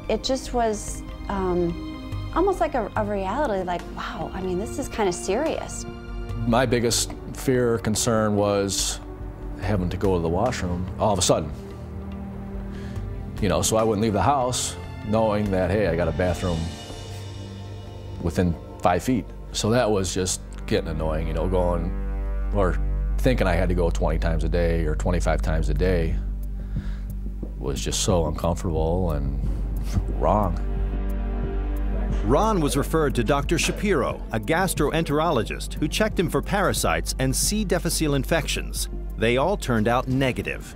it just was almost like a reality, like, wow, I mean, this is kind of serious. My biggest fear or concern was having to go to the washroom all of a sudden. You know, so I wouldn't leave the house knowing that, hey, I got a bathroom within 5 feet. So that was just getting annoying, you know, going, or thinking I had to go 20 times a day or 25 times a day was just so uncomfortable and wrong. Ron was referred to Dr. Shapiro, a gastroenterologist who checked him for parasites and C. difficile infections. They all turned out negative.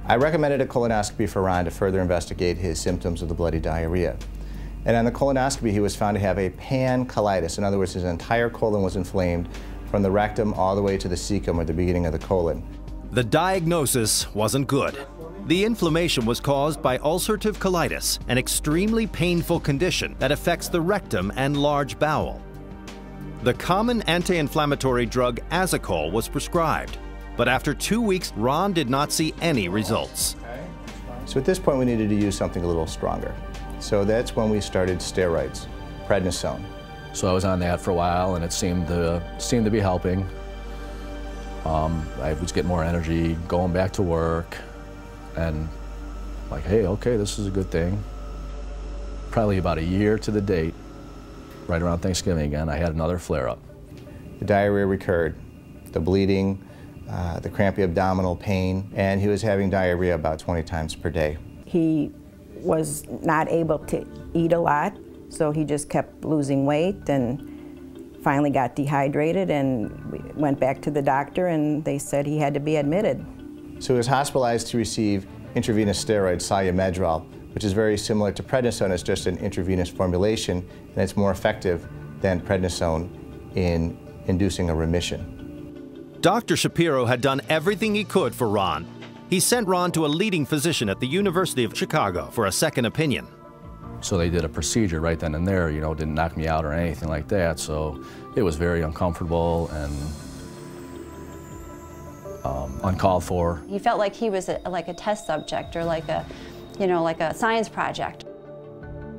I recommended a colonoscopy for Ron to further investigate his symptoms of the bloody diarrhea. And on the colonoscopy, he was found to have a pancolitis. In other words, his entire colon was inflamed from the rectum all the way to the cecum, or the beginning of the colon. The diagnosis wasn't good. The inflammation was caused by ulcerative colitis, an extremely painful condition that affects the rectum and large bowel. The common anti-inflammatory drug Azicol was prescribed, but after 2 weeks, Ron did not see any results. So at this point, we needed to use something a little stronger. So that's when we started steroids, prednisone. So I was on that for a while, and it seemed to be helping. I was getting more energy, going back to work, and like, hey, okay, this is a good thing. Probably about a year to the date, right around Thanksgiving again, I had another flare-up. The diarrhea recurred, the bleeding, the crampy abdominal pain, and he was having diarrhea about 20 times per day. He was not able to eat a lot, so he just kept losing weight and finally got dehydrated, and we went back to the doctor and they said he had to be admitted. So he was hospitalized to receive intravenous steroid, Solumedrol, which is very similar to prednisone. It's just an intravenous formulation, and it's more effective than prednisone in inducing a remission. Dr. Shapiro had done everything he could for Ron. He sent Ron to a leading physician at the University of Chicago for a second opinion. So they did a procedure right then and there, you know, didn't knock me out or anything like that, so it was very uncomfortable and uncalled for. He felt like he was like a test subject, or like a, you know, like a science project.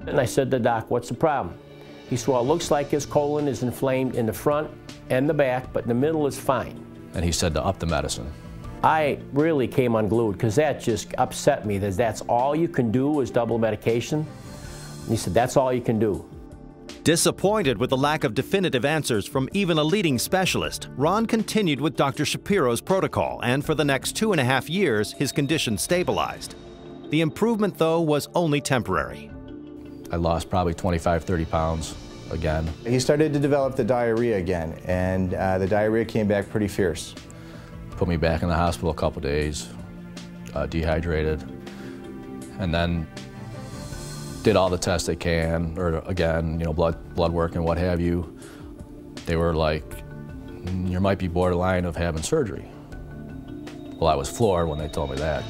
And I said to the doc, what's the problem? He said, well, it looks like his colon is inflamed in the front and the back, but in the middle is fine. And he said to up the medicine. I really came unglued, because that just upset me, that that's all you can do is double medication. And he said, that's all you can do. Disappointed with the lack of definitive answers from even a leading specialist, Ron continued with Dr. Shapiro's protocol, and for the next 2.5 years, his condition stabilized. The improvement, though, was only temporary. I lost probably 25, 30 pounds again. He started to develop the diarrhea again, and the diarrhea came back pretty fierce. Put me back in the hospital a couple days, dehydrated, and then did all the tests they can, or again, you know, blood work and what have you. They were like, you might be borderline of having surgery. Well, I was floored when they told me that.